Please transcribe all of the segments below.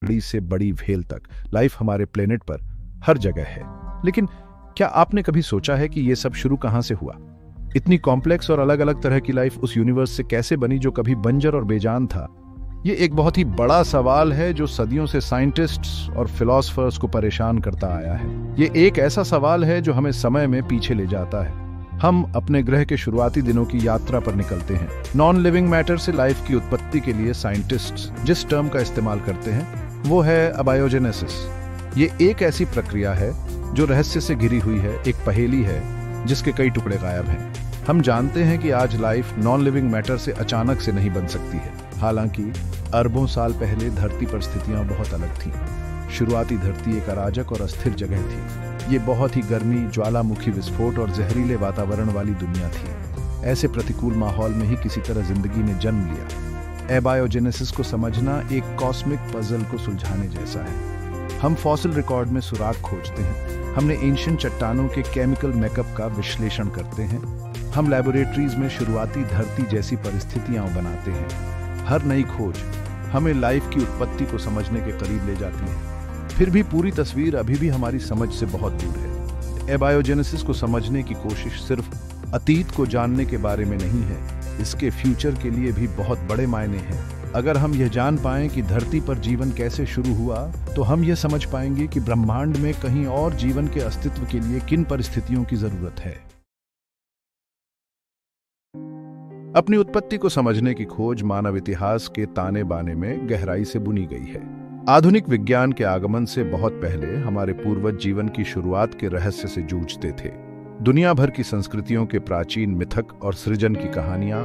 बड़ी से बड़ी व्हेल तक लाइफ हमारे प्लेनेट पर हर जगह है। लेकिन क्या आपने कभी सोचा है कि ये सब शुरू कहां से हुआ? इतनी कॉम्प्लेक्स और अलग अलग तरह की लाइफ उस यूनिवर्स से कैसे बनी जो कभी बंजर और बेजान था? ये एक बहुत ही बड़ा सवाल है जो सदियों से साइंटिस्ट्स और फिलोसफर्स को परेशान करता आया है। ये एक ऐसा सवाल है जो हमें समय में पीछे ले जाता है। हम अपने ग्रह के शुरुआती दिनों की यात्रा पर निकलते हैं। नॉन लिविंग मैटर से लाइफ की उत्पत्ति के लिए साइंटिस्ट्स जिस टर्म का इस्तेमाल करते हैं वो है अबायोजेनेसिस। ये एक ऐसी प्रक्रिया है जो रहस्य से घिरी हुई है, एक पहेली है जिसके कई टुकड़े गायब हैं। हम जानते हैं कि आज लाइफ नॉन लिविंग मैटर से अचानक से नहीं बन सकती है। हालांकि अरबों साल पहले धरती पर स्थितियां बहुत अलग थीं। शुरुआती धरती एक अराजक और अस्थिर जगह थी। ये बहुत ही गर्मी, ज्वालामुखी विस्फोट और जहरीले वातावरण वाली दुनिया थी। ऐसे प्रतिकूल माहौल में ही किसी तरह जिंदगी ने जन्म लिया। एबायोजेनेसिस को समझना एक कॉस्मिक पजल को सुलझाने जैसा है। हम फॉसिल रिकॉर्ड में सुराग खोजते हैं, हमने एंशिएंट चट्टानों के केमिकल मेकअप का विश्लेषण करते हैं, हम लैबोरेटरीज में शुरुआती धरती जैसी परिस्थितियां बनाते हैं। हर नई खोज हमें लाइफ की उत्पत्ति को समझने के करीब ले जाती है। फिर भी पूरी तस्वीर अभी भी हमारी समझ से बहुत दूर है। एबायोजेनेसिस को समझने की कोशिश सिर्फ अतीत को जानने के बारे में नहीं है, इसके फ्यूचर के लिए भी बहुत बड़े मायने हैं। अगर हम यह जान पाएं कि धरती पर जीवन कैसे शुरू हुआ, तो हम यह समझ पाएंगे कि ब्रह्मांड में कहीं और जीवन के अस्तित्व के लिए किन परिस्थितियों की जरूरत है। अपनी उत्पत्ति को समझने की खोज मानव इतिहास के ताने बाने में गहराई से बुनी गई है। आधुनिक विज्ञान के आगमन से बहुत पहले हमारे पूर्वज जीवन की शुरुआत के रहस्य से जूझते थे। दुनिया भर की संस्कृतियों के प्राचीन मिथक और सृजन की कहानियां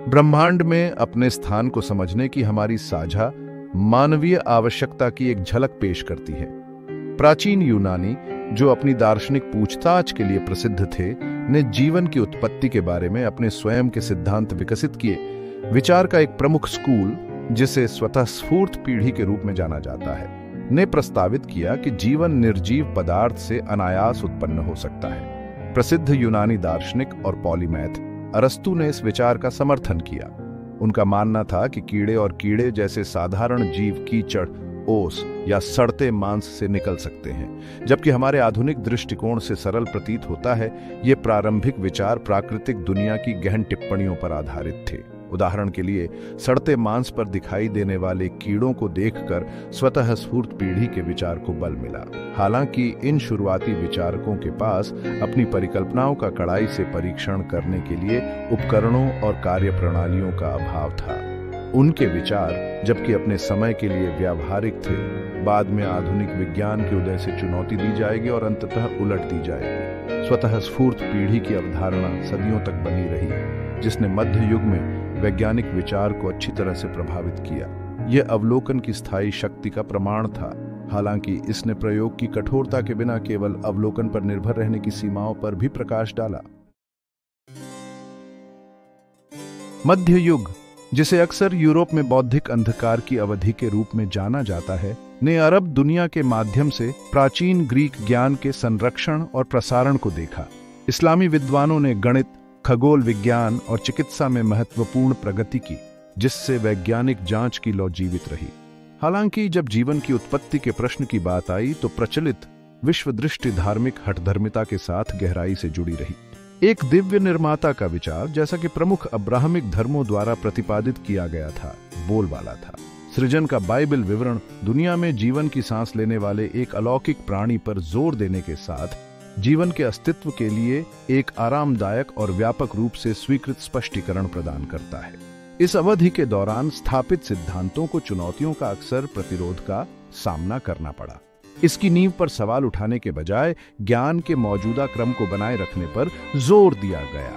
ब्रह्मांड में अपने स्थान को समझने की हमारी साझा मानवीय आवश्यकता की एक झलक पेश करती है। प्राचीन यूनानी, जो अपनी दार्शनिक पूछताछ के लिए प्रसिद्ध थे, ने जीवन की उत्पत्ति के बारे में अपने स्वयं के सिद्धांत विकसित किए। विचार का एक प्रमुख स्कूल, जिसे स्वतःस्फूर्त पीढ़ी के रूप में जाना जाता है, ने प्रस्तावित किया कि जीवन निर्जीव पदार्थ से अनायास उत्पन्न हो सकता है। प्रसिद्ध यूनानी दार्शनिक और पॉलीमैथ अरस्तु ने इस विचार का समर्थन किया। उनका मानना था कि कीड़े और कीड़े जैसे साधारण जीव कीचड़, ओस या सड़ते मांस से निकल सकते हैं, जबकि हमारे आधुनिक दृष्टिकोण से सरल प्रतीत होता है। ये प्रारंभिक विचार प्राकृतिक दुनिया की गहन टिप्पणियों पर आधारित थे। उदाहरण के लिए, सड़ते मांस पर दिखाई देने वाले कीड़ों को देखकर स्वतः स्फूर्त पीढ़ी के विचार को बल मिला। हालांकि इन शुरुआती विचारकों के पास अपनी परिकल्पनाओं का कड़ाई से परीक्षण करने के लिए उपकरणों और कार्यप्रणालियों का अभाव था। उनके विचार, जबकि अपने समय के लिए व्यावहारिक थे, बाद में आधुनिक विज्ञान के उदय से चुनौती दी जाएगी और अंततः उलट दी जाएगी। स्वतः स्फूर्त पीढ़ी की अवधारणा सदियों तक बनी रही, जिसने मध्य युग में वैज्ञानिक विचार को अच्छी तरह से प्रभावित किया। यह अवलोकन की स्थायी शक्ति का प्रमाण था। हालांकि इसने प्रयोग की कठोरता के बिना केवल अवलोकन पर निर्भर रहने की सीमाओं पर भी प्रकाश डाला। मध्य युग, जिसे अक्सर यूरोप में बौद्धिक अंधकार की अवधि के रूप में जाना जाता है, ने अरब दुनिया के माध्यम से प्राचीन ग्रीक ज्ञान के संरक्षण और प्रसारण को देखा। इस्लामी विद्वानों ने गणित, खगोल विज्ञान और चिकित्सा में महत्वपूर्ण प्रगति की, जिससे वैज्ञानिक जांच की लौ जीवित रही। हालांकि जब जीवन की उत्पत्ति के प्रश्न की बात आई, तो प्रचलित विश्व दृष्टि धार्मिक हठधर्मिता के साथ गहराई से जुड़ी रही। एक दिव्य निर्माता का विचार, जैसा कि प्रमुख अब्राहमिक धर्मों द्वारा प्रतिपादित किया गया था, बोलबाला था। सृजन का बाइबल विवरण दुनिया में जीवन की सांस लेने वाले एक अलौकिक प्राणी पर जोर देने के साथ जीवन के अस्तित्व के लिए एक आरामदायक और व्यापक रूप से स्वीकृत स्पष्टीकरण प्रदान करता है। इस अवधि के दौरान स्थापित सिद्धांतों को चुनौतियों का अक्सर प्रतिरोध का सामना करना पड़ा। इसकी नींव पर सवाल उठाने के बजाय ज्ञान के मौजूदा क्रम को बनाए रखने पर जोर दिया गया।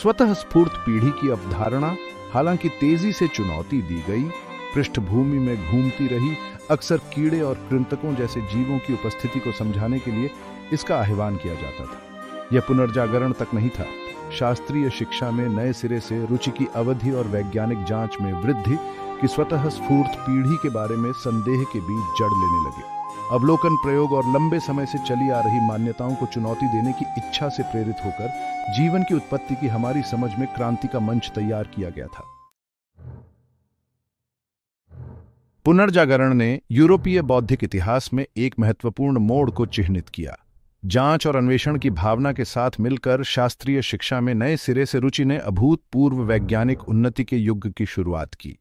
स्वतः स्फूर्त पीढ़ी की अवधारणा हालांकि तेजी से चुनौती दी गई, पृष्ठभूमि में घूमती रही। अक्सर कीड़े और कृंतकों जैसे जीवों की उपस्थिति को समझाने के लिए इसका आह्वान किया जाता था। यह पुनर्जागरण तक नहीं था। शास्त्रीय शिक्षा में नए सिरे से रुचि की अवधि और वैज्ञानिक जांच में वृद्धि की स्वतः स्फूर्त पीढ़ी के बारे में संदेह के बीच जड़ लेने लगे। अवलोकन प्रयोग और लंबे समय से चली आ रही मान्यताओं को चुनौती देने की इच्छा से प्रेरित होकर जीवन की उत्पत्ति की हमारी समझ में क्रांति का मंच तैयार किया गया था। पुनर्जागरण ने यूरोपीय बौद्धिक इतिहास में एक महत्वपूर्ण मोड़ को चिह्नित किया। जांच और अन्वेषण की भावना के साथ मिलकर शास्त्रीय शिक्षा में नए सिरे से रुचि ने अभूतपूर्व वैज्ञानिक उन्नति के युग की शुरुआत की।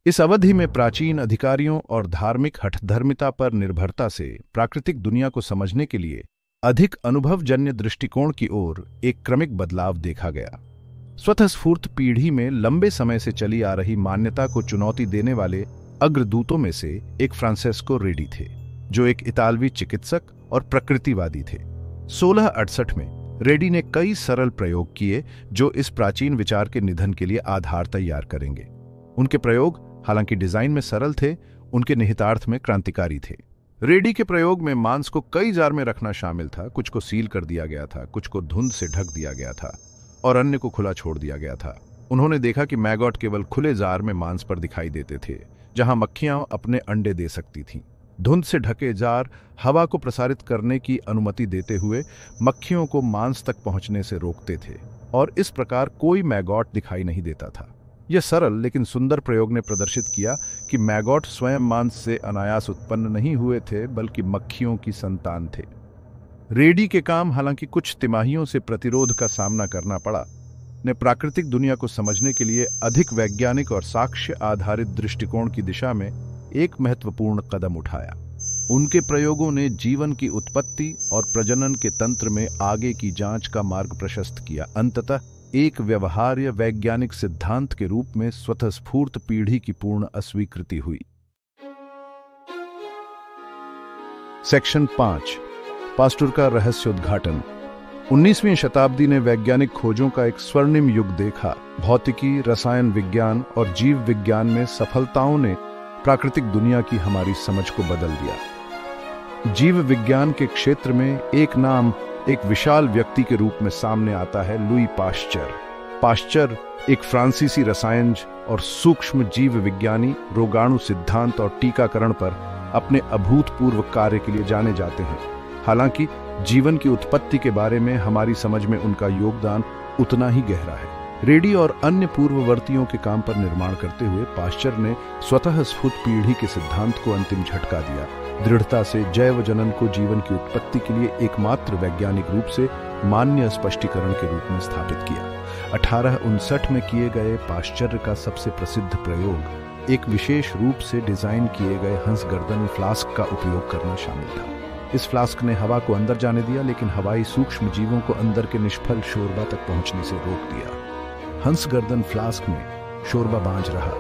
इस अवधि में प्राचीन अधिकारियों और धार्मिक हठधर्मिता पर निर्भरता से प्राकृतिक दुनिया को समझने के लिए अधिक अनुभवजन्य दृष्टिकोण की ओर एक क्रमिक बदलाव देखा गया। स्वतःस्फूर्त पीढ़ी में लंबे समय से चली आ रही मान्यता को चुनौती देने वाले अग्रदूतों में से एक फ्रांसेस्को रेडी थे, जो एक इतालवी चिकित्सक और प्रकृतिवादी थे। 1668 में रेडी ने कई सरल प्रयोग किए जो इस प्राचीन विचार के निधन के लिए आधार तैयार करेंगे। उनके प्रयोग हालांकि डिजाइन में सरल थे, उनके निहितार्थ में क्रांतिकारी थे। रेडी के प्रयोग में मांस को कई जार में रखना शामिल था। कुछ को सील कर दिया गया था, कुछ को धुंध से ढक दिया गया था और अन्य को खुला छोड़ दिया गया था। उन्होंने देखा कि मैगॉट केवल खुले जार में मांस पर दिखाई देते थे, जहां मक्खियां अपने अंडे दे सकती थीं। धुंध से ढके जार हवा को प्रसारित करने की अनुमति देते हुए मक्खियों को मांस तक पहुंचने से रोकते थे और इस प्रकार कोई मैगॉट दिखाई नहीं देता था। यह सरल लेकिन सुंदर प्रयोग ने प्रदर्शित किया कि मैगॉट स्वयं मांस से अनायास उत्पन्न नहीं हुए थे, बल्कि मक्खियों की संतान थे। रेडी के काम, हालांकि कुछ तिमाहियों से प्रतिरोध का सामना करना पड़ा, ने प्राकृतिक दुनिया को समझने के लिए अधिक वैज्ञानिक और साक्ष्य आधारित दृष्टिकोण की दिशा में एक महत्वपूर्ण कदम उठाया। उनके प्रयोगों ने जीवन की उत्पत्ति और प्रजनन के तंत्र में आगे की जांच का मार्ग प्रशस्त किया। अंततः एक व्यवहार्य वैज्ञानिक सिद्धांत के रूप में स्वतःस्फूर्त पीढ़ी की पूर्ण अस्वीकृति हुई। सेक्शन 5, पास्टुर का रहस्योद्घाटन। 19वीं शताब्दी ने वैज्ञानिक खोजों का एक स्वर्णिम युग देखा। भौतिकी, रसायन विज्ञान और जीव विज्ञान में सफलताओं ने प्राकृतिक दुनिया की हमारी समझ को बदल दिया। जीव विज्ञान के क्षेत्र में एक नाम एक विशाल व्यक्ति के रूप में सामने आता है, लुई पाश्चर। पाश्चर एक फ्रांसीसी रसायनज और सूक्ष्म जीव विज्ञानी, रोगाणु सिद्धांत और टीकाकरण पर अपने अभूतपूर्व कार्य के लिए जाने जाते हैं। हालांकि जीवन की उत्पत्ति के बारे में हमारी समझ में उनका योगदान उतना ही गहरा है। रेडी और अन्य पूर्ववर्तियों के काम पर निर्माण करते हुए पाश्चर ने स्वतःस्फूर्त पीढ़ी के सिद्धांत को अंतिम झटका दिया। दृढ़ता से जैव जनन को जीवन की उत्पत्ति के लिए एकमात्र वैज्ञानिक रूप से मान्य स्पष्टीकरण के रूप में स्थापित किया। 1859 में किए गए पाश्चर का सबसे प्रसिद्ध प्रयोग एक विशेष रूप से डिजाइन किए गए हंसगर्दन फ्लास्क का उपयोग करना शामिल था। इस फ्लास्क ने हवा को अंदर जाने दिया, लेकिन हवाई सूक्ष्म जीवों को अंदर के निष्फल शोरबा तक पहुंचने से रोक दिया। हंसगर्दन फ्लास्क में शोरबा बांझ रहा,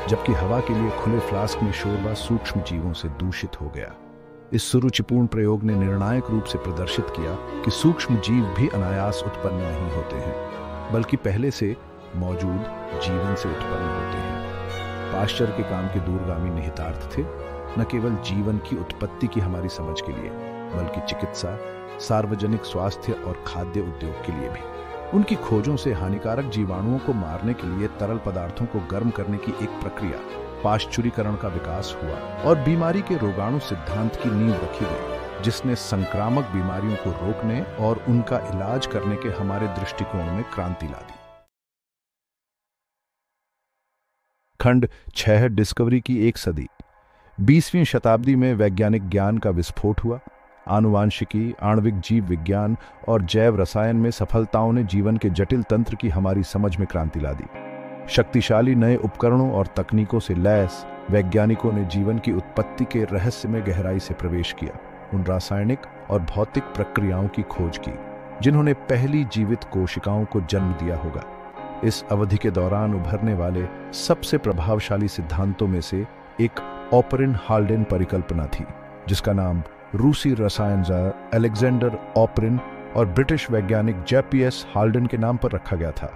जबकि हवा के लिए खुले फ्लास्क में शोरबा सूक्ष्म जीवों से दूषित हो गया। इस सुरुचिपूर्ण प्रयोग ने निर्णायक रूप से प्रदर्शित किया कि सूक्ष्म जीव भी अनायास उत्पन्न नहीं होते हैं, बल्कि पहले से मौजूद जीवन से उत्पन्न होते हैं। पाश्चर के काम के दूरगामी निहितार्थ थे, न केवल जीवन की उत्पत्ति की हमारी समझ के लिए, बल्कि चिकित्सा, सार्वजनिक स्वास्थ्य और खाद्य उद्योग के लिए भी। उनकी खोजों से हानिकारक जीवाणुओं को मारने के लिए तरल पदार्थों को गर्म करने की एक प्रक्रिया, पाश्चुरीकरण का विकास हुआ और बीमारी के रोगाणु सिद्धांत की नींव रखी गई, जिसने संक्रामक बीमारियों को रोकने और उनका इलाज करने के हमारे दृष्टिकोण में क्रांति ला दी। खंड 6, डिस्कवरी की एक सदी। 20वीं शताब्दी में वैज्ञानिक ज्ञान का विस्फोट हुआ। आनुवांशिकी, आणविक जीव विज्ञान और जैव रसायन में सफलताओं ने जीवन के जटिल तंत्र की हमारी समझ में क्रांति ला दी। शक्तिशाली नए उपकरणों और तकनीकों से लैस वैज्ञानिकों ने जीवन की उत्पत्ति के रहस्य में गहराई से प्रवेश किया। उन रासायनिक और भौतिक प्रक्रियाओं की खोज की जिन्होंने पहली जीवित कोशिकाओं को जन्म दिया होगा। इस अवधि के दौरान उभरने वाले सबसे प्रभावशाली सिद्धांतों में से एक ऑपरिन हाल्डेन परिकल्पना थी, जिसका नाम रूसी रसायनजार अलेक्जेंडर ऑपरिन और ब्रिटिश वैज्ञानिक जेपीएस हाल्डेन के नाम पर रखा गया था।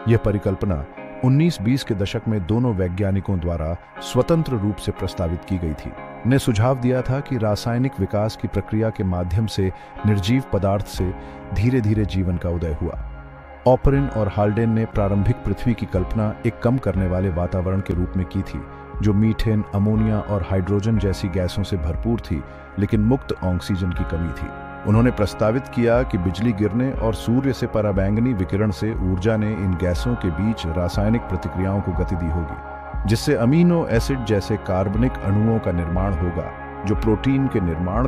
यह परिकल्पना 1920 के दशक में दोनों वैज्ञानिकों द्वारा स्वतंत्र रूप से प्रस्तावित की गई थी। ने सुझाव दिया था कि रासायनिक विकास की प्रक्रिया के माध्यम से निर्जीव पदार्थ से धीरे धीरे जीवन का उदय हुआ। ऑपरिन और हाल्डेन ने प्रारंभिक पृथ्वी की कल्पना एक कम करने वाले वातावरण के रूप में की थी, जो मीथेन, अमोनिया और हाइड्रोजन जैसी गैसों से भरपूर थी, लेकिन मुक्त ऑक्सीजन की कमी थी। उन्होंने प्रस्तावित किया कि बिजली गिरने और सूर्य से पराबैंगनी विकिरण से ऊर्जा ने इन गैसों के बीच रासायनिक प्रतिक्रियाओं को गति दी होगी। जिससे अमीनो एसिड जैसे कार्बनिक अणुओं का निर्माण होगा जो प्रोटीन के निर्माण